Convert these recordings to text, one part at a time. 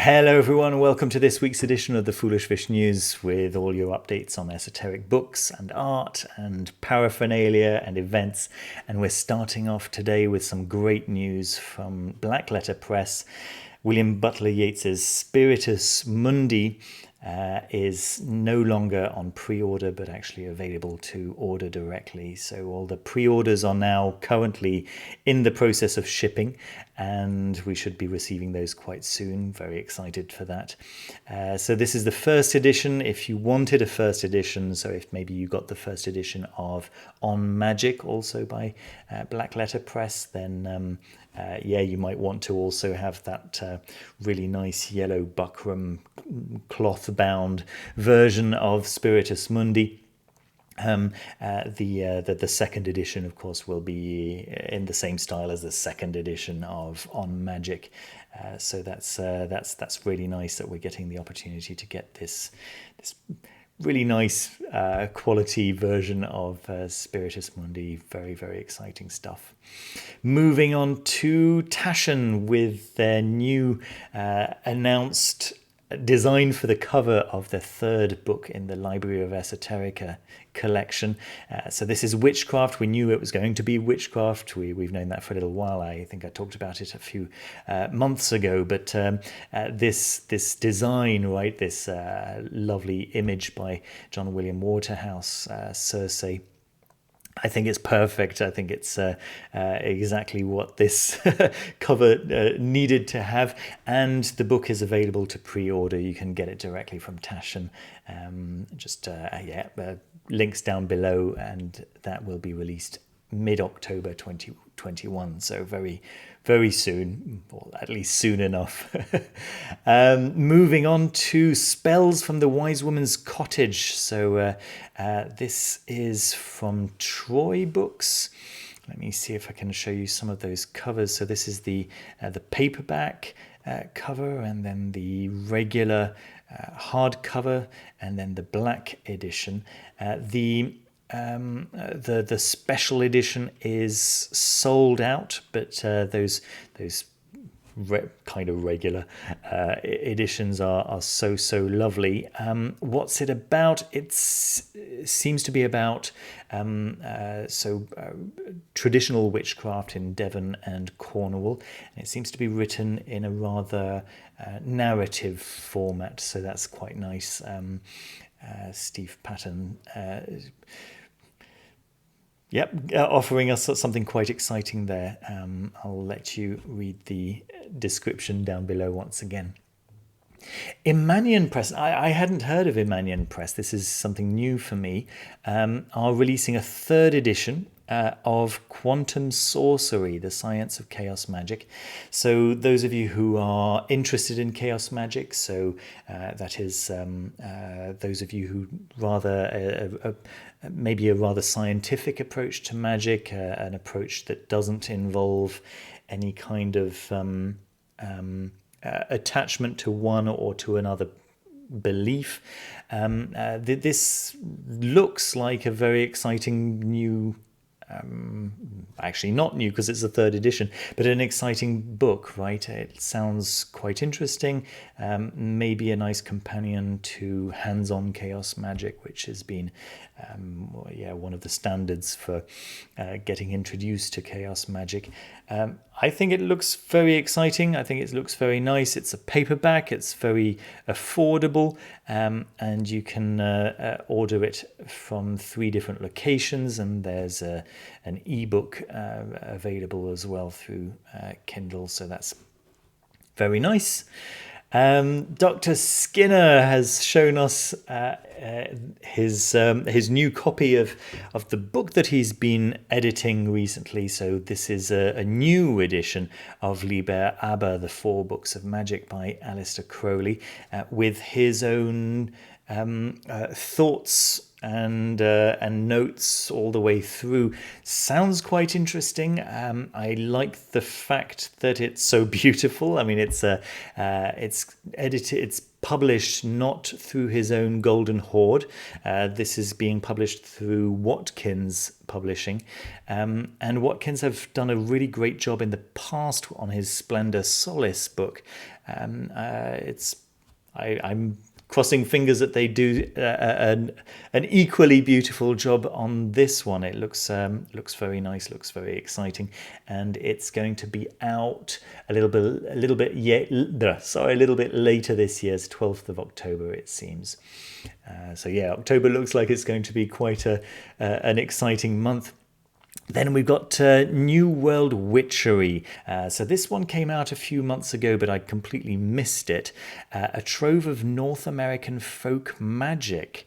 Hello everyone, welcome to this week's edition of the Foolish Fish News with all your updates on esoteric books and art and paraphernalia and events. And we're starting off today with some great news from Black Letter Press. William Butler Yeats's Spiritus Mundi is no longer on pre-order but actually available to order directly. So all the pre-orders are now currently in the process of shipping, and we should be receiving those quite soon. Very excited for that. So this is the first edition. If you wanted a first edition, so if maybe you got the first edition of On Magick, also by Black Letter Press, then yeah, you might want to also have that really nice yellow buckram cloth-bound version of Spiritus Mundi. The second edition, of course, will be in the same style as the second edition of On Magick. So that's really nice that we're getting the opportunity to get this really nice quality version of Spiritus Mundi. Very, very exciting stuff. Moving on to Taschen with their new announced design for the cover of the third book in the Library of Esoterica collection. So this is Witchcraft. We knew it was going to be Witchcraft. We've known that for a little while. I think I talked about it a few months ago. But this design, right, this lovely image by John William Waterhouse, Circe, I think it's perfect. I think it's exactly what this cover needed to have. And the book is available to pre-order. You can get it directly from Taschen. Links down below, and that will be released mid-October 2021. So very, very soon, or at least soon enough. Moving on to Spells from the Wise Woman's Cottage. So this is from Troy Books. Let me see if I can show you some of those covers. So this is the paperback cover, and then the regular hardcover, and then the black edition. The special edition is sold out, but those kind of regular editions are so lovely. What's it about? It seems to be about traditional witchcraft in Devon and Cornwall, and it seems to be written in a rather narrative format, so that's quite nice. Steve Patton offering us something quite exciting there. I'll let you read the description down below once again. Imanian Press, I hadn't heard of Imanian Press. This is something new for me. Are releasing a third edition of Quantum Sorcery, the Science of Chaos Magic. So those of you who are interested in chaos magic, so that is those of you who rather maybe a rather scientific approach to magic, an approach that doesn't involve any kind of attachment to one or to another belief. This looks like a very exciting new, actually not new because it's a third edition, but an exciting book, right? It sounds quite interesting. Maybe a nice companion to hands-on chaos magic, which has been one of the standards for getting introduced to chaos magic. I think it looks very exciting. I think it looks very nice. It's a paperback. It's very affordable, and you can order it from 3 different locations, and there's an ebook available as well through Kindle, so that's very nice. Dr. Skinner has shown us his new copy of the book that he's been editing recently. So this is a new edition of Liber Aber, the 4 Books of Magic by Aleister Crowley, with his own thoughts and notes all the way through. Sounds quite interesting. I like the fact that it's so beautiful. I mean, it's edited. It's published not through his own Golden Horde. This is being published through Watkins Publishing, and Watkins have done a really great job in the past on his Splendor Solace book. I'm crossing fingers that they do an equally beautiful job on this one. It looks very nice, looks very exciting, and it's going to be out a little bit later this year, 12th of October, it seems. So yeah, October looks like it's going to be quite an exciting month. Then we've got New World Witchery. So this one came out a few months ago, but I completely missed it. A trove of North American folk magic.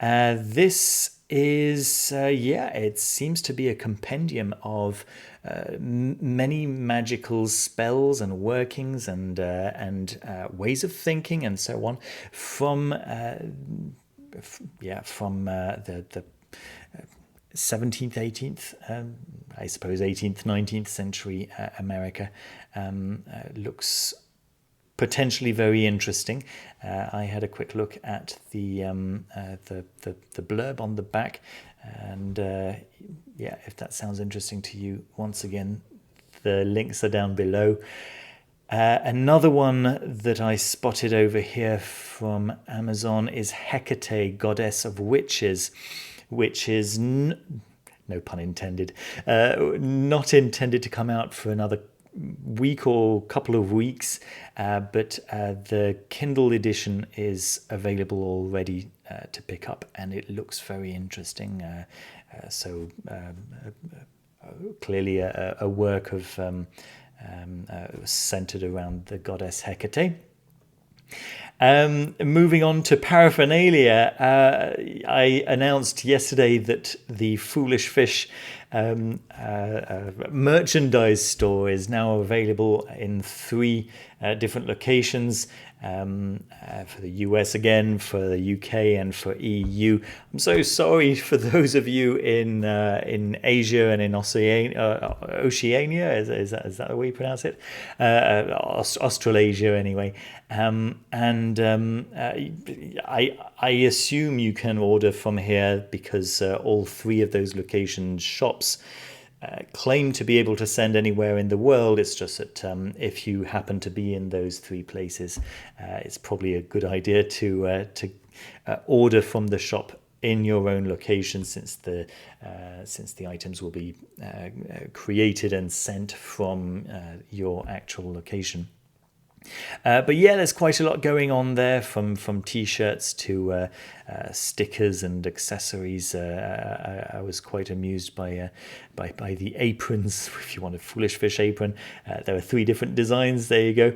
This is, it seems to be a compendium of many magical spells and workings and ways of thinking and so on from the 17th, 18th, I suppose 18th, 19th century America. Looks potentially very interesting. I had a quick look at the blurb on the back, and if that sounds interesting to you, once again, the links are down below. Another one that I spotted over here from Amazon is Hekate, Goddess of Witches, which is, no pun intended, not intended to come out for another week or couple of weeks, but the Kindle edition is available already to pick up, and it looks very interesting. Clearly a work of centered around the goddess Hekate. Moving on to paraphernalia, I announced yesterday that the Foolish Fish merchandise store is now available in 3 different locations, for the US again, for the UK, and for EU. I'm so sorry for those of you in Asia and in Oceania. Is that the way you pronounce it? Australasia, anyway. I assume you can order from here because all 3 of those locations shops claim to be able to send anywhere in the world. It's just that if you happen to be in those 3 places, it's probably a good idea to order from the shop in your own location, since the items will be created and sent from your actual location. But yeah, there's quite a lot going on there, from t-shirts to stickers and accessories. I was quite amused by the aprons. If you want a Foolish Fish apron, there are 3 different designs. There you go.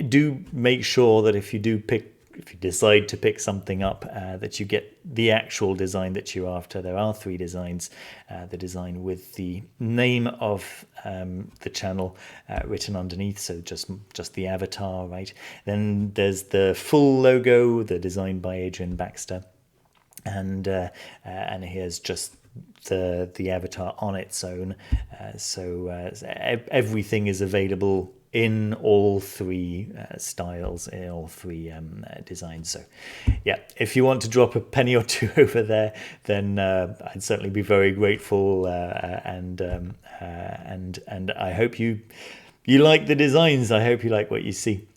Do make sure that if you decide to pick something up, that you get the actual design that you're after. There are 3 designs. The design with the name of the channel written underneath, so just the avatar, right? Then there's the full logo, the design by Adrian Baxter, and here's just the avatar on its own. Everything is available in all 3 styles, in all 3 designs. So yeah, if you want to drop a penny or 2 over there, then I'd certainly be very grateful, and I hope you like the designs. I hope you like what you see.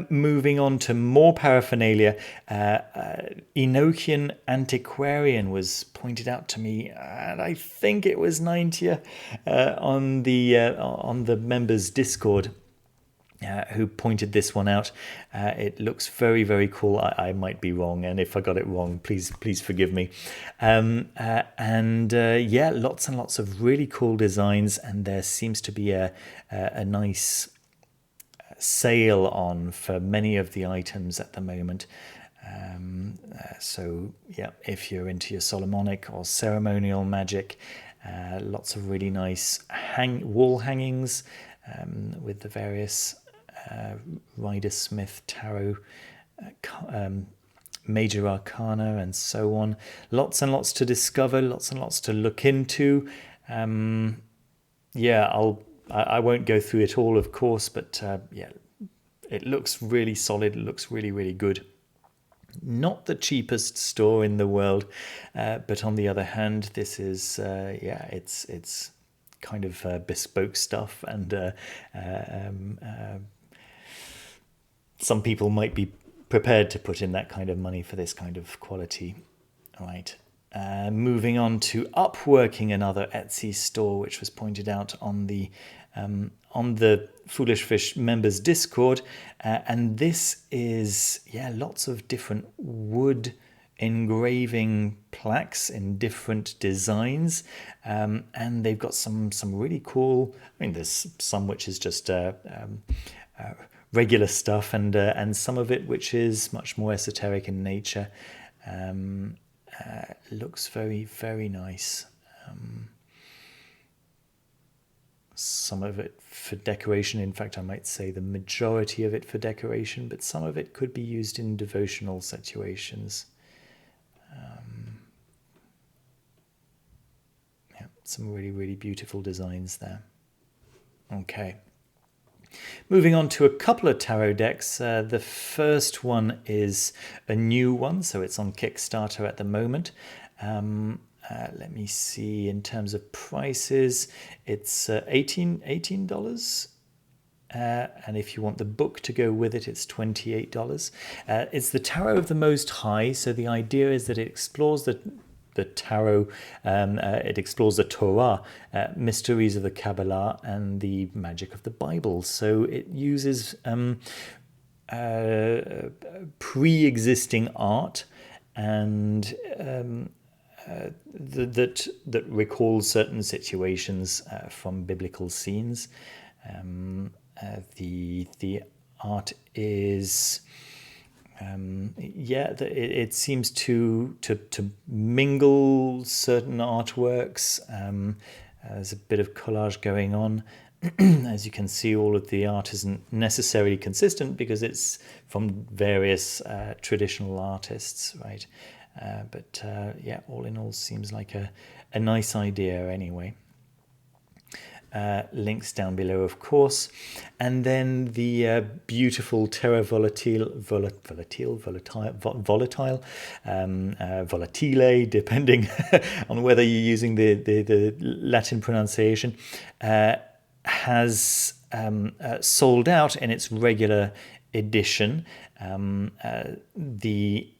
Moving on to more paraphernalia, Enochian Antiquarian was pointed out to me, and I think it was 90 on the members' Discord, who pointed this one out. It looks very, very cool. I might be wrong, and if I got it wrong, please forgive me. Lots and lots of really cool designs, and there seems to be a nice sale on for many of the items at the moment. If you're into your Solomonic or ceremonial magic, lots of really nice wall hangings with the various Rider Smith tarot major arcana and so on. Lots and lots to discover, lots and lots to look into. Yeah, I won't go through it all, of course, but yeah, it looks really solid. It looks really, really good. Not the cheapest store in the world, but on the other hand, this is yeah, it's kind of bespoke stuff, and some people might be prepared to put in that kind of money for this kind of quality. All right. Moving on to Upworking, another Etsy store, which was pointed out on the Foolish Fish members Discord, and this is lots of different wood engraving plaques in different designs, and they've got some really cool. I mean, there's some which is just regular stuff, and some of it which is much more esoteric in nature. Looks very, very nice. Some of it for decoration. In fact, I might say the majority of it for decoration, but some of it could be used in devotional situations. Yeah, some really, really beautiful designs there. Okay. Moving on to a couple of tarot decks. The first one is a new one, so it's on Kickstarter at the moment. Let me see, in terms of prices, it's $18. And if you want the book to go with it, it's $28. It's the Tarot of the Most High, so the idea is that it explores the tarot, it explores the Torah, mysteries of the Kabbalah, and the magic of the Bible. So it uses pre-existing art and that recalls certain situations from biblical scenes. The art is. It seems to mingle certain artworks. There's a bit of collage going on. As you can see, all of the art isn't necessarily consistent because it's from various traditional artists, right? But all in all, seems like a nice idea anyway. Links down below, of course. And then the beautiful Terra Volatile, Volatile, depending on whether you're using the Latin pronunciation, has sold out in its regular edition. The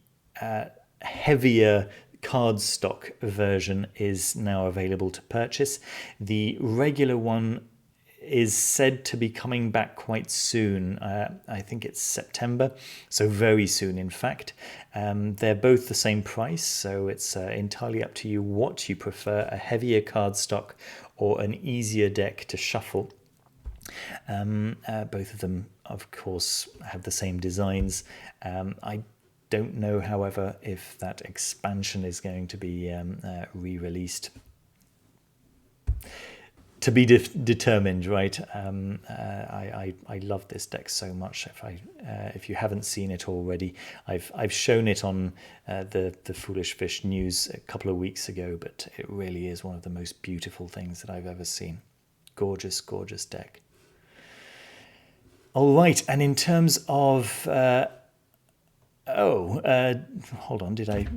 heavier cardstock version is now available to purchase. The regular one is said to be coming back quite soon. I think it's September, so very soon, in fact. They're both the same price, so it's entirely up to you what you prefer, a heavier cardstock or an easier deck to shuffle. Both of them, of course, have the same designs. I don't know, however, if that expansion is going to be re-released. To be determined, right? I love this deck so much. If you haven't seen it already, I've shown it on the Foolish Fish news a couple of weeks ago, but it really is one of the most beautiful things that I've ever seen. Gorgeous, gorgeous deck. All right, and in terms of hold on. Did I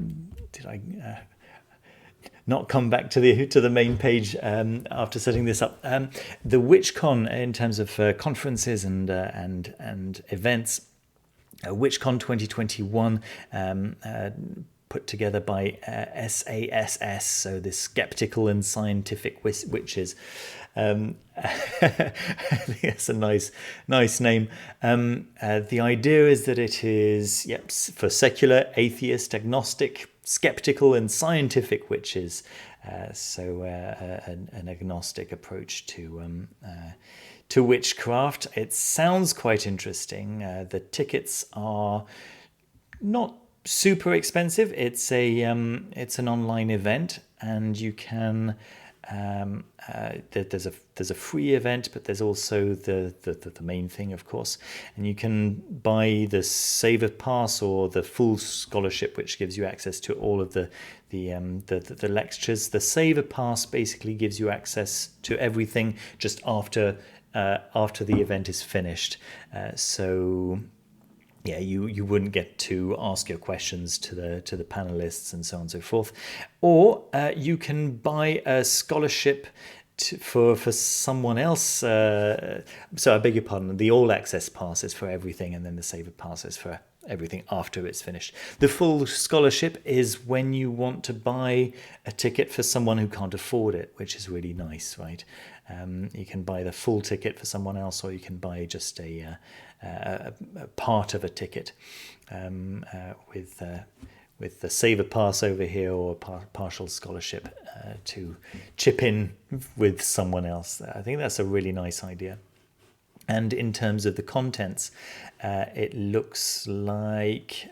not come back to the main page after setting this up? The WitchCon, in terms of conferences and events, WitchCon 2021, put together by SASS, so the Skeptical and Scientific Witches. I think that's a nice name. The idea is that it is for secular, atheist, agnostic, skeptical, and scientific witches. So an agnostic approach to witchcraft. It sounds quite interesting. The tickets are not super expensive. It's an online event, and you can there's a free event, but there's also the main thing, of course. And you can buy the Saver Pass or the full scholarship, which gives you access to all of the lectures. The Saver Pass basically gives you access to everything just after the event is finished. So yeah, you wouldn't get to ask your questions to the panelists and so on and so forth. Or you can buy a scholarship for someone else. So I beg your pardon, the all access pass is for everything, and then the Saver Pass is for everything after it's finished. The full scholarship is when you want to buy a ticket for someone who can't afford it, which is really nice, right? You can buy the full ticket for someone else, or you can buy just a part of a ticket with the Saver Pass over here, or partial scholarship to chip in with someone else. I think that's a really nice idea. And in terms of the contents, it looks like,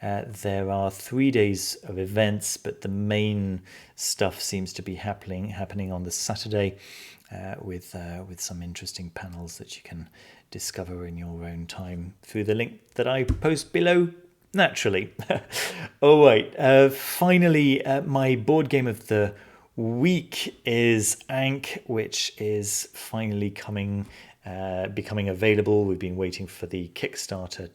there are 3 days of events, but the main stuff seems to be happening on the Saturday, with some interesting panels that you can discover in your own time through the link that I post below, naturally. All right, finally, my board game of the week is Ankh, which is finally becoming available. We've been waiting for the Kickstarter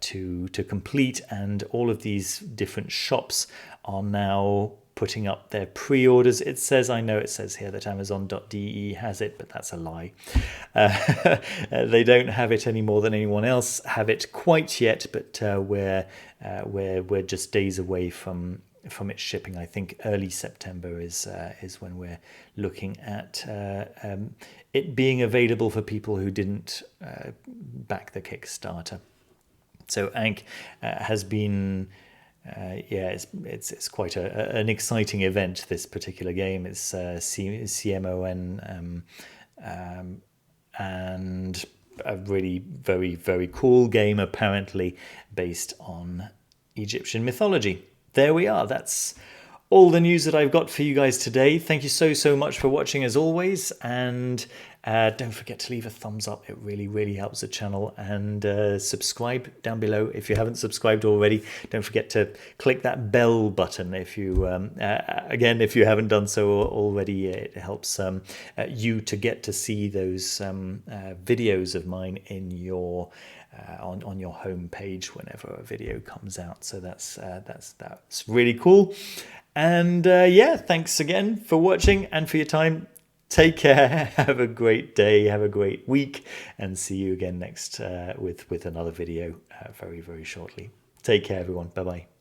to complete, and all of these different shops are now putting up their pre-orders. It says here that Amazon.de has it, but that's a lie. They don't have it any more than anyone else have it quite yet, but we're just days away from its shipping. I think early September is when we're looking at it being available for people who didn't back the Kickstarter. So Ankh has been it's quite an exciting event, this particular game. It's CMON, and a really very, very cool game, apparently based on Egyptian mythology. There we are. That's all the news that I've got for you guys today. Thank you so much for watching, as always, and don't forget to leave a thumbs up. It really helps the channel, and subscribe down below if you haven't subscribed already. Don't forget to click that bell button if you again, if you haven't done so already. It helps you to get to see those videos of mine in your on your home page whenever a video comes out. So that's really cool. And yeah, thanks again for watching and for your time. Take care, have a great day, have a great week, and see you again next with another video very shortly. Take care, everyone. Bye-bye.